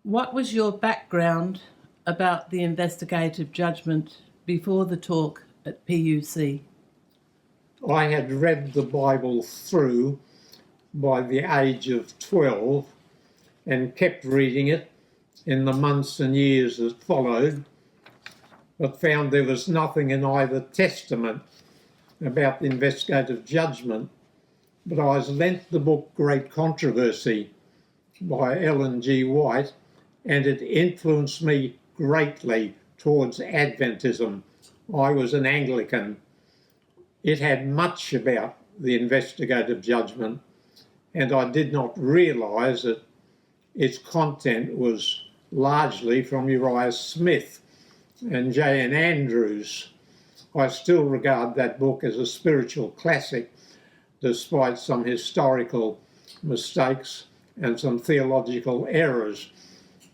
What was your background about the investigative judgment before the talk at PUC? I had read the Bible through by the age of 12 and kept reading it in the months and years that followed, but found there was nothing in either testament about the investigative judgment. But I was lent the book Great Controversy by Ellen G. White, and it influenced me greatly towards Adventism. I was an Anglican. It had much about the investigative judgment, and I did not realise that its content was largely from Uriah Smith and J.N. Andrews. I still regard that book as a spiritual classic, despite some historical mistakes and some theological errors.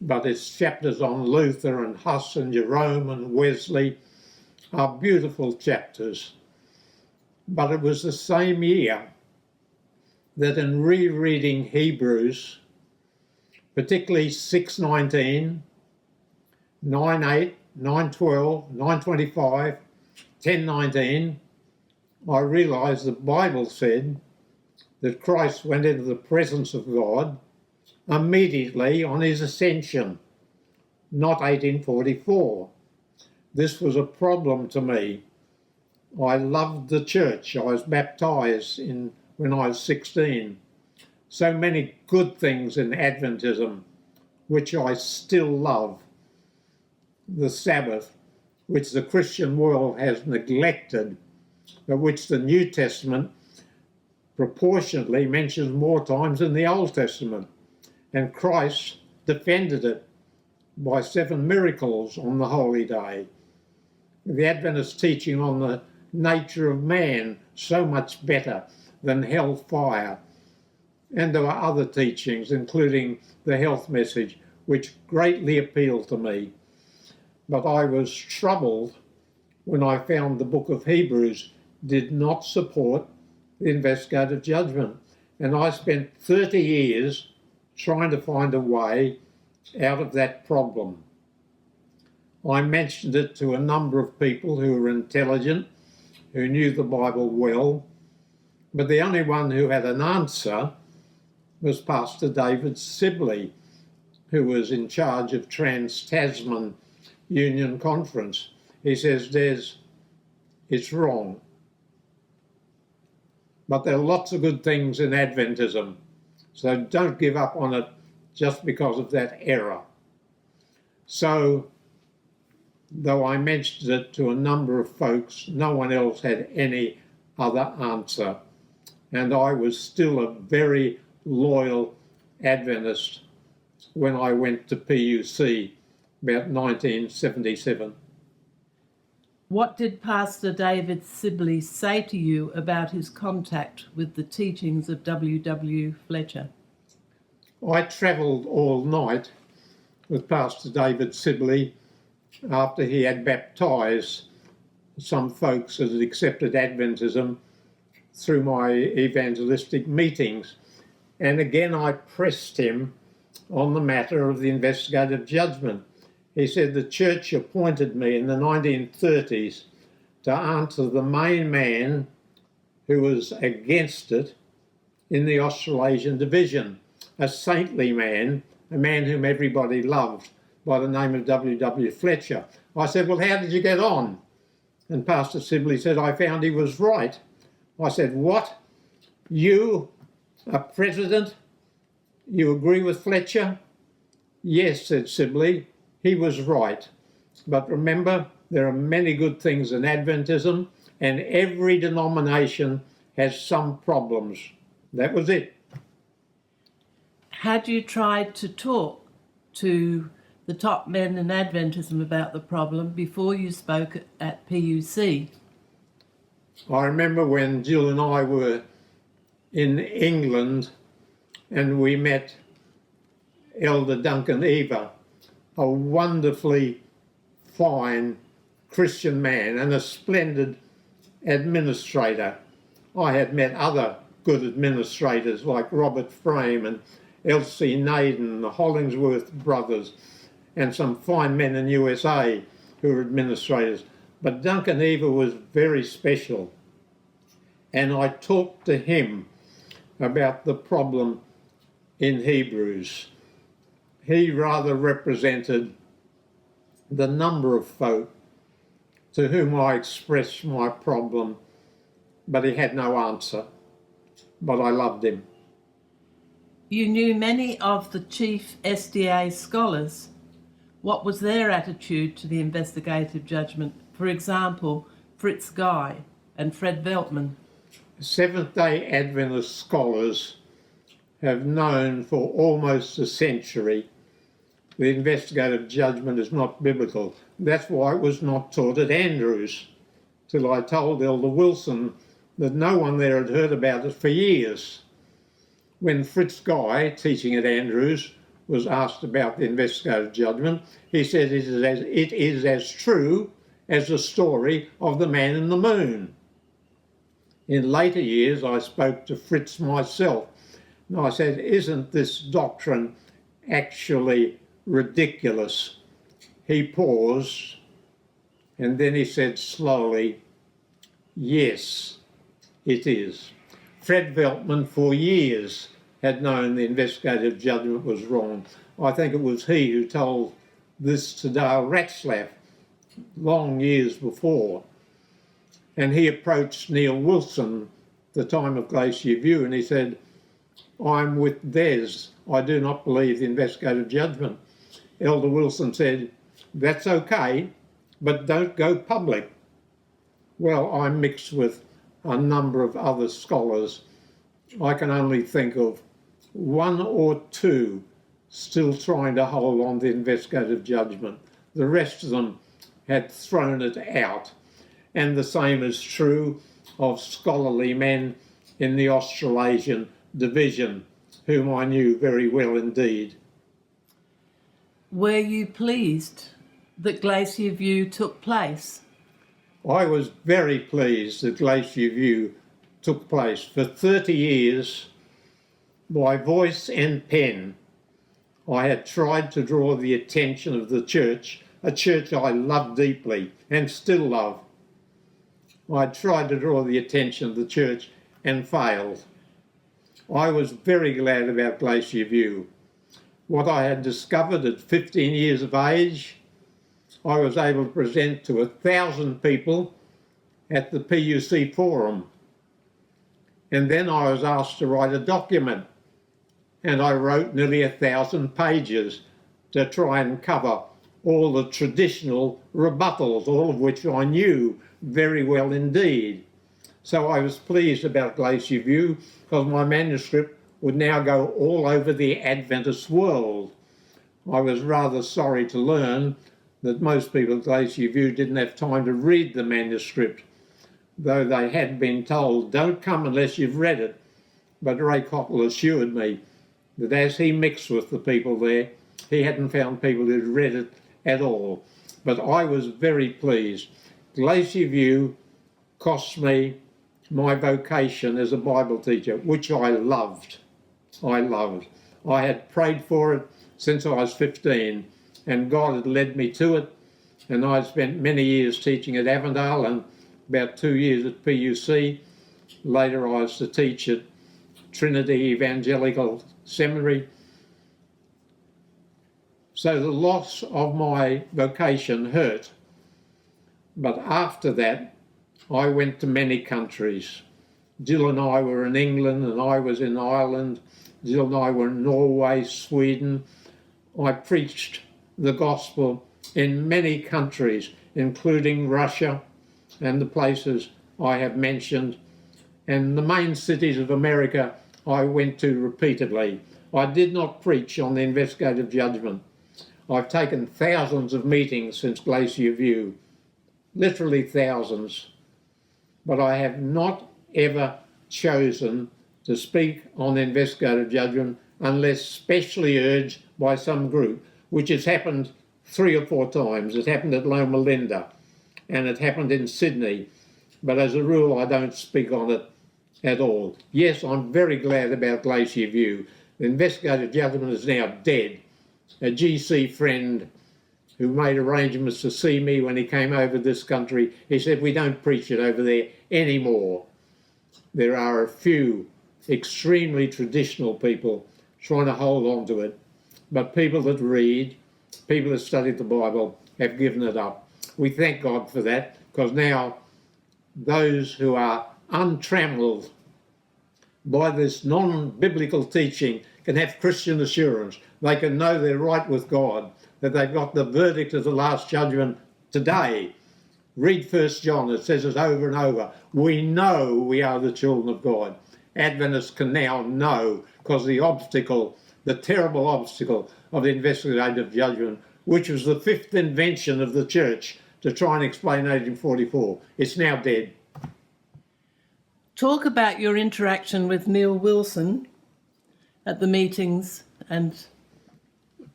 But its chapters on Luther and Huss and Jerome and Wesley are beautiful chapters. But it was the same year that in rereading Hebrews, particularly 6:19, 9:8, 9:12, 9:25, 10:19, I realised the Bible said that Christ went into the presence of God immediately on his ascension, not 1844. This was a problem to me. I loved the church. I was baptised when I was 16. So many good things in Adventism, which I still love. The Sabbath, which the Christian world has neglected, but which the New Testament proportionately mentions more times than the Old Testament. And Christ defended it by 7 miracles on the holy day. The Adventist teaching on the nature of man, so much better than hellfire. And there were other teachings, including the health message, which greatly appealed to me. But I was troubled when I found the book of Hebrews did not support the investigative judgment. And I spent 30 years trying to find a way out of that problem. I mentioned it to a number of people who were intelligent, who knew the Bible well, but the only one who had an answer was Pastor David Sibley, who was in charge of Trans-Tasman Union Conference. He says, Des, it's wrong. But there are lots of good things in Adventism, so don't give up on it just because of that error. So, though I mentioned it to a number of folks, no one else had any other answer. And I was still a very loyal Adventist when I went to PUC about 1977. What did Pastor David Sibley say to you about his contact with the teachings of W. Fletcher? I travelled all night with Pastor David Sibley after he had baptised some folks that had accepted Adventism through my evangelistic meetings. And again, I pressed him on the matter of the investigative judgment. He said the church appointed me in the 1930s to answer the main man who was against it in the Australasian division, a saintly man, a man whom everybody loved, by the name of W. Fletcher. I said, well, how did you get on? And Pastor Sibley said, I found he was right. I said, what? You, a president, you agree with Fletcher? Yes, said Sibley, he was right. But remember, there are many good things in Adventism, and every denomination has some problems. That was it. Had you tried to talk to the top men in Adventism about the problem before you spoke at PUC? I remember when Jill and I were in England and we met Elder Duncan Eva, a wonderfully fine Christian man and a splendid administrator. I had met other good administrators like Robert Frame and L.C. Naden, the Hollingsworth brothers, and some fine men in USA who were administrators. But Duncan Eva was very special. And I talked to him about the problem in Hebrews. He rather represented the number of folk to whom I expressed my problem, but he had no answer. But I loved him. You knew many of the chief SDA scholars. What was their attitude to the investigative judgment? For example, Fritz Guy and Fred Veltman. Seventh-day Adventist scholars have known for almost a century the investigative judgment is not biblical. That's why it was not taught at Andrews, till I told Elder Wilson that no one there had heard about it for years. When Fritz Guy, teaching at Andrews, was asked about the investigative judgment, he said it is as true as the story of the man in the moon. In later years, I spoke to Fritz myself, and I said, isn't this doctrine actually ridiculous? He paused, and then he said slowly, yes, it is. Fred Veltman, for years, had known the investigative judgment was wrong. I think it was he who told this to Dale Ratzlaff long years before. And he approached Neil Wilson at the time of Glacier View, and he said, I'm with Des. I do not believe the investigative judgment. Elder Wilson said, that's okay, but don't go public. Well, I'm mixed with a number of other scholars. I can only think of one or two still trying to hold on to investigative judgment. The rest of them had thrown it out. And the same is true of scholarly men in the Australasian division, whom I knew very well indeed. Were you pleased that Glacier View took place? I was very pleased that Glacier View took place. For 30 years, by voice and pen, I had tried to draw the attention of the church, a church I love deeply and still love. I tried to draw the attention of the church and failed. I was very glad about Glacier View. What I had discovered at 15 years of age, I was able to present to 1,000 people at the PUC forum. And then I was asked to write a document, and I wrote nearly 1,000 pages to try and cover all the traditional rebuttals, all of which I knew very well indeed. So I was pleased about Glacier View because my manuscript would now go all over the Adventist world. I was rather sorry to learn that most people at Glacier View didn't have time to read the manuscript, though they had been told, don't come unless you've read it. But Ray Cottle assured me that as he mixed with the people there, he hadn't found people who'd read it at all. But I was very pleased. Glacier View cost me my vocation as a Bible teacher, which I loved. I loved. I had prayed for it since I was 15, and God had led me to it. And I spent many years teaching at Avondale and about 2 years at PUC. Later I was to teach at Trinity Evangelical Seminary. So the loss of my vocation hurt. But after that, I went to many countries. Jill and I were in England, and I was in Ireland. Jill and I were in Norway, Sweden. I preached the gospel in many countries, including Russia and the places I have mentioned. And the main cities of America I went to repeatedly. I did not preach on the investigative judgment. I've taken thousands of meetings since Glacier View, literally thousands, but I have not ever chosen to speak on investigative judgment unless specially urged by some group, which has happened 3 or 4 times. It happened at Loma Linda and it happened in Sydney, but as a rule I don't speak on it at all. Yes, I'm very glad about Glacier View The investigative judgment is now dead. A GC friend who made arrangements to see me when he came over this country, he said, we don't preach it over there anymore. There are a few extremely traditional people trying to hold on to it, but people that read, people that study the Bible have given it up. We thank God for that, because now those who are untrammelled by this non-biblical teaching can have Christian assurance. They can know they're right with God, that they've got the verdict of the last judgment today. Read 1 John, it says it over and over. We know we are the children of God. Adventists can now know, because the obstacle, the terrible obstacle of the investigative judgment, which was the fifth invention of the church to try and explain 1844, it's now dead. Talk about your interaction with Neil Wilson at the meetings and...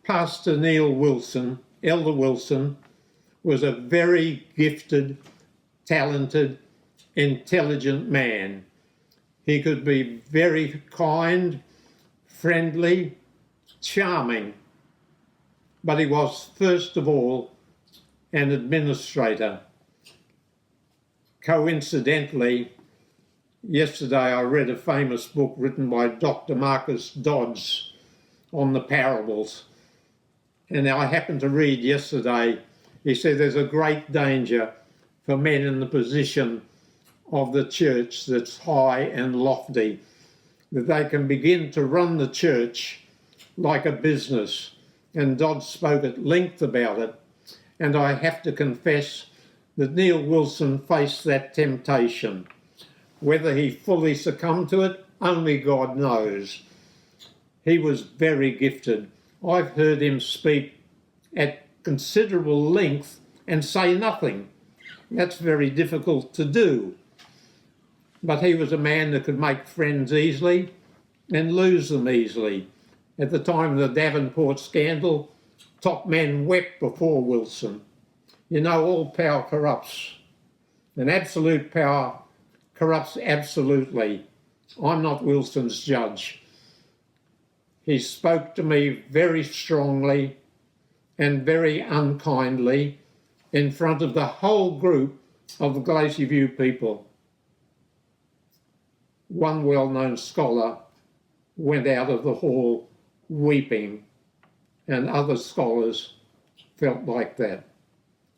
Pastor Neil Wilson, Elder Wilson, was a very gifted, talented, intelligent man. He could be very kind, friendly, charming, but he was first of all an administrator. Coincidentally, yesterday I read a famous book written by Dr. Marcus Dodds on the parables. And I happened to read yesterday, he said there's a great danger for men in the position of the church that's high and lofty, that they can begin to run the church like a business. And Dodd spoke at length about it. And I have to confess that Neil Wilson faced that temptation. Whether he fully succumbed to it, only God knows. He was very gifted. I've heard him speak at considerable length and say nothing. That's very difficult to do. But he was a man that could make friends easily and lose them easily. At the time of the Davenport scandal, top men wept before Wilson. You know, all power corrupts, and absolute power corrupts absolutely. I'm not Wilson's judge. He spoke to me very strongly and very unkindly in front of the whole group of the Glacier View people. One well-known scholar went out of the hall weeping, and other scholars felt like that.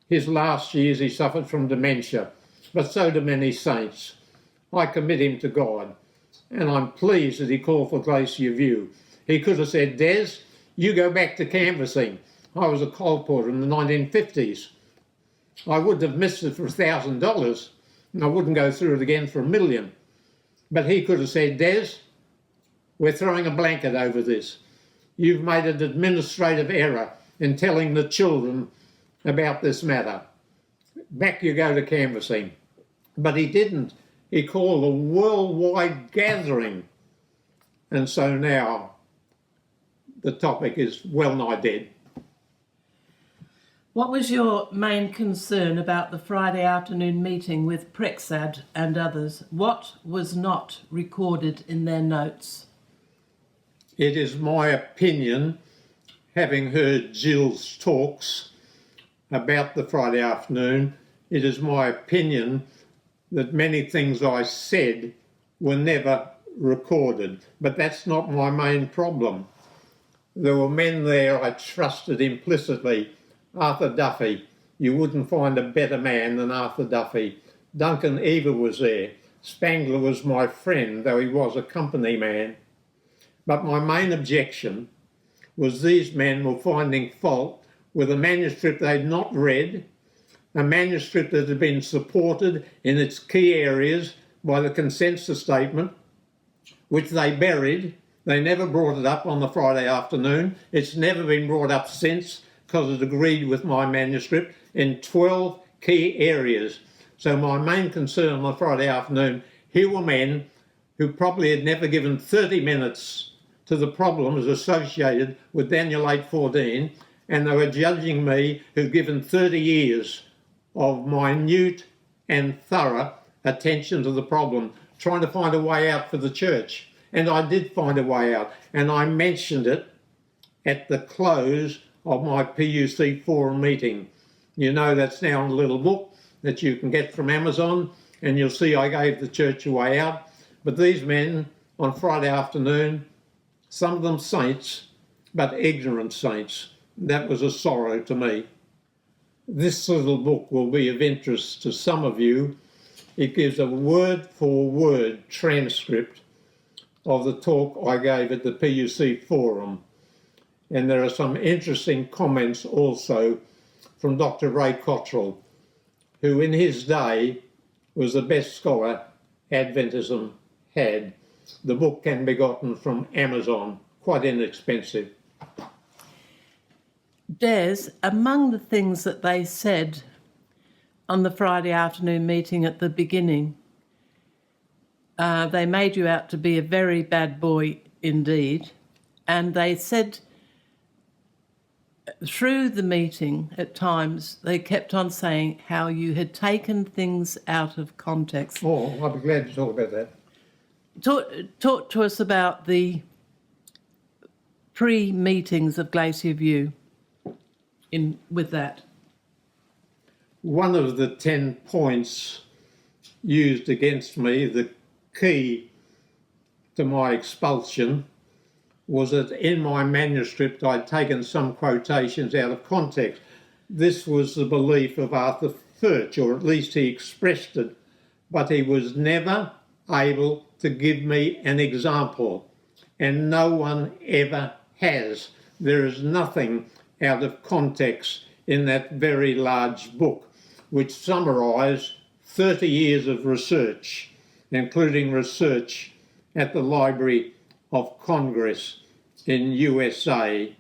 His last years he suffered from dementia, but so do many saints. I commit him to God, and I'm pleased that he called for Glacier View. He could have said, Des, you go back to canvassing. I was a colporteur in the 1950s. I wouldn't have missed it for $1,000, and I wouldn't go through it again for $1 million. But he could have said, Des, we're throwing a blanket over this. You've made an administrative error in telling the children about this matter. Back you go to canvassing. But he didn't. He called a worldwide gathering. And so now the topic is well nigh dead. What was your main concern about the Friday afternoon meeting with Prexad and others? What was not recorded in their notes? It is my opinion, having heard Jill's talks about the Friday afternoon, it is my opinion that many things I said were never recorded. But that's not my main problem. There were men there I trusted implicitly. Arthur Duffy, you wouldn't find a better man than Arthur Duffy. Duncan Eva was there. Spangler was my friend, though he was a company man. But my main objection was these men were finding fault with a manuscript they'd not read, a manuscript that had been supported in its key areas by the consensus statement, which they buried. They never brought it up on the Friday afternoon. It's never been brought up since, because it agreed with my manuscript in 12 key areas. So my main concern on the Friday afternoon, here were men who probably had never given 30 minutes to the problems associated with Daniel 8:14, and they were judging me who'd given 30 years of minute and thorough attention to the problem, trying to find a way out for the church. And I did find a way out, and I mentioned it at the close of my PUC forum meeting. You know, that's now in a little book that you can get from Amazon, and you'll see I gave the church a way out. But these men on Friday afternoon, some of them saints, but ignorant saints, that was a sorrow to me. This little book will be of interest to some of you. It gives a word-for-word transcript of the talk I gave at the PUC forum. And there are some interesting comments also from Dr. Ray Cottrell, who in his day was the best scholar Adventism had. The book can be gotten from Amazon, quite inexpensive. Des, among the things that they said on the Friday afternoon meeting at the beginning, they made you out to be a very bad boy indeed, and they said through the meeting at times they kept on saying how you had taken things out of context. Oh, I'll be glad to talk about that. Talk to us about the pre-meetings of Glacier View with that. One of the 10 points used against me, the key to my expulsion, was that in my manuscript I'd taken some quotations out of context. This was the belief of Arthur Furch, or at least he expressed it, but he was never able to give me an example, and no one ever has. There is nothing out of context in that very large book, which summarised 30 years of research, including research at the Library of Congress in USA.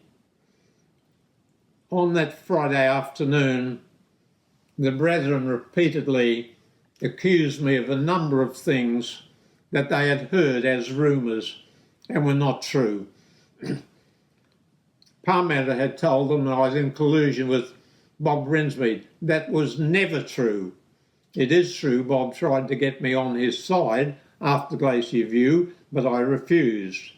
On that Friday afternoon, the brethren repeatedly accused me of a number of things that they had heard as rumours and were not true. Parmenter had told them that I was in collusion with Bob Brinsmead. That was never true. It is true Bob tried to get me on his side after Glacier View, but I refused.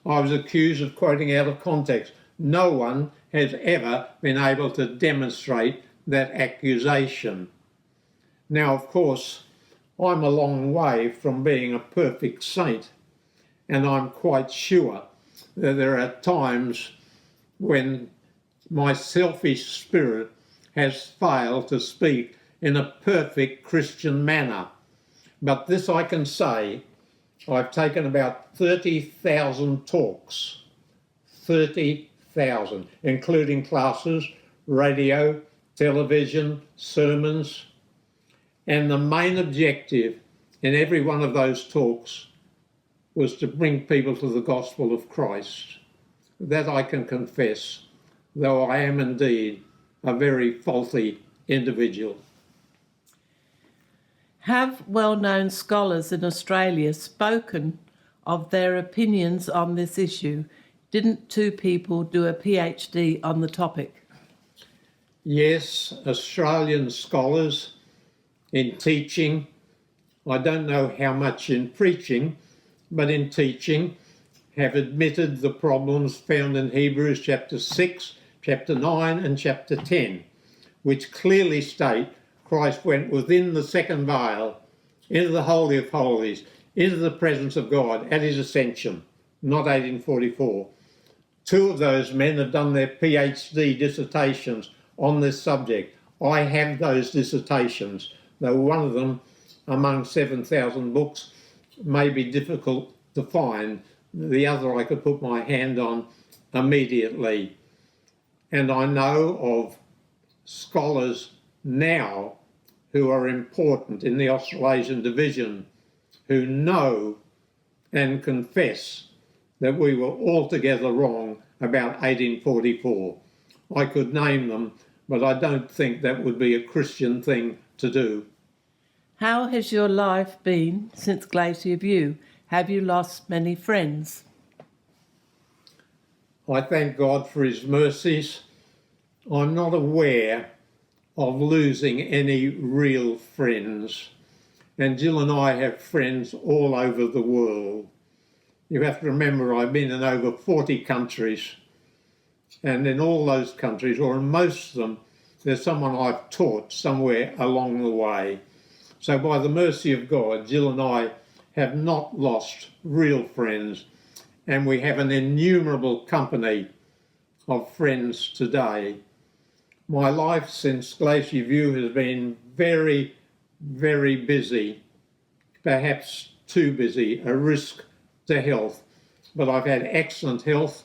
I was accused of quoting out of context. No one has ever been able to demonstrate that accusation. Now, of course, I'm a long way from being a perfect saint, and I'm quite sure that there are times when my selfish spirit has failed to speak in a perfect Christian manner. But this I can say, I've taken about 30,000 talks, 30,000, including classes, radio, television, sermons, and the main objective in every one of those talks was to bring people to the gospel of Christ. That I can confess, though I am indeed a very faulty individual. Have well-known scholars in Australia spoken of their opinions on this issue? Didn't two people do a PhD on the topic? Yes, Australian scholars in teaching, I don't know how much in preaching, but in teaching, have admitted the problems found in Hebrews chapter 6, chapter 9 and chapter 10, which clearly state Christ went within the second veil, into the Holy of Holies, into the presence of God at his ascension, not 1844. Two of those men have done their PhD dissertations on this subject. I have those dissertations, though one of them, among 7,000 books, may be difficult to find. The other I could put my hand on immediately. And I know of scholars now who are important in the Australasian division who know and confess that we were altogether wrong about 1844. I could name them, but I don't think that would be a Christian thing to do. How has your life been since Glacier View? Have you lost many friends? I thank God for his mercies. I'm not aware of losing any real friends. And Jill and I have friends all over the world. You have to remember I've been in over 40 countries, and in all those countries, or in most of them, there's someone I've taught somewhere along the way. So by the mercy of God, Jill and I have not lost real friends, and we have an innumerable company of friends today. My life since Glacier View has been very, very busy, perhaps too busy, a risk to health. But I've had excellent health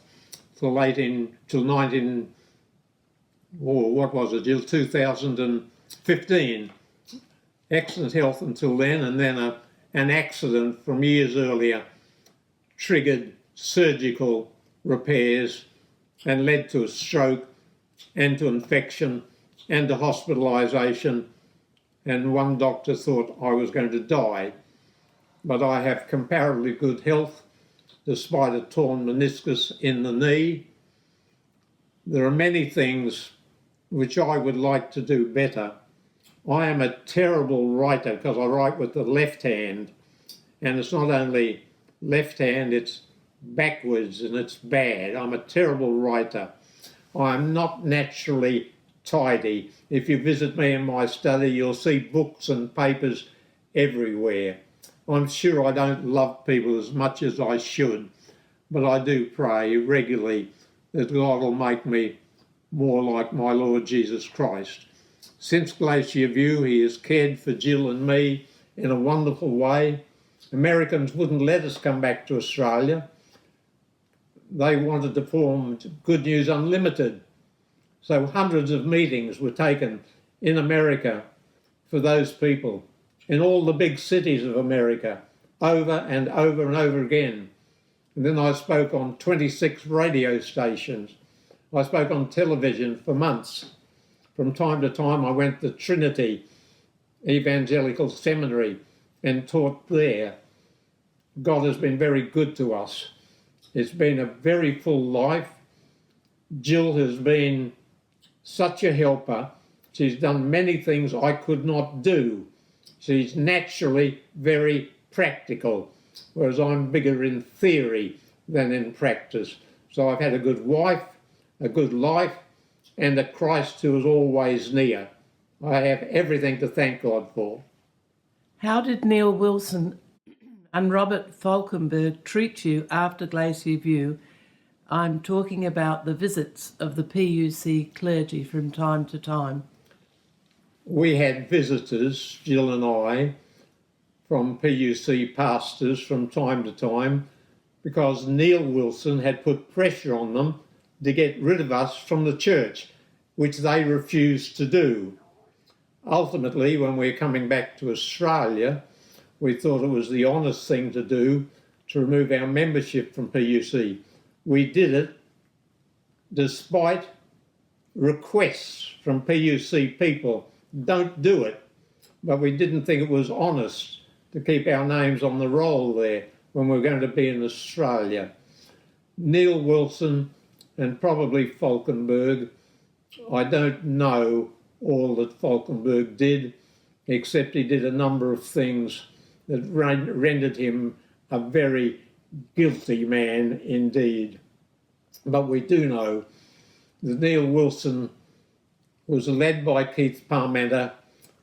till 2015. Excellent health until then, and then an accident from years earlier triggered surgical repairs and led to a stroke and to infection and to hospitalisation, and one doctor thought I was going to die. But I have comparatively good health despite a torn meniscus in the knee. There are many things which I would like to do better. I am a terrible writer because I write with the left hand, and it's not only left hand, it's backwards and it's bad. I'm a terrible writer. I'm not naturally tidy. If you visit me in my study, you'll see books and papers everywhere. I'm sure I don't love people as much as I should, but I do pray regularly that God will make me more like my Lord Jesus Christ. Since Glacier View, he has cared for Jill and me in a wonderful way. Americans wouldn't let us come back to Australia. They wanted to form Good News Unlimited. So hundreds of meetings were taken in America for those people, in all the big cities of America, over and over and over again. And then I spoke on 26 radio stations. I spoke on television for months. From time to time, I went to Trinity Evangelical Seminary and taught there. God has been very good to us. It's been a very full life. Jill has been such a helper. She's done many things I could not do. She's naturally very practical, whereas I'm bigger in theory than in practice. So I've had a good wife, a good life, and a Christ who is always near. I have everything to thank God for. How did Neil Wilson and Robert Falkenberg treat you after Glacier View? I'm talking about the visits of the PUC clergy from time to time. We had visitors, Jill and I, from PUC pastors from time to time, because Neil Wilson had put pressure on them to get rid of us from the church, which they refused to do. Ultimately, when we were coming back to Australia, we thought it was the honest thing to do to remove our membership from PUC. We did it despite requests from PUC people, don't do it. But we didn't think it was honest to keep our names on the roll there when we were going to be in Australia. Neil Wilson and probably Falkenberg, I don't know all that Falkenberg did, except he did a number of things that rendered him a very guilty man indeed. But we do know that Neil Wilson was led by Keith Parmenter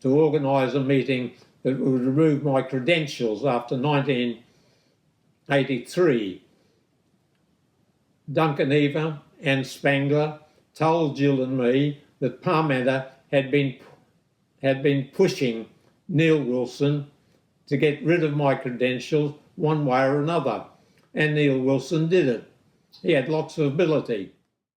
to organise a meeting that would remove my credentials after 1983. Duncan Eva and Spangler told Jill and me that Parmenter had been pushing Neil Wilson to get rid of my credentials one way or another, and Neil Wilson did it. He had lots of ability.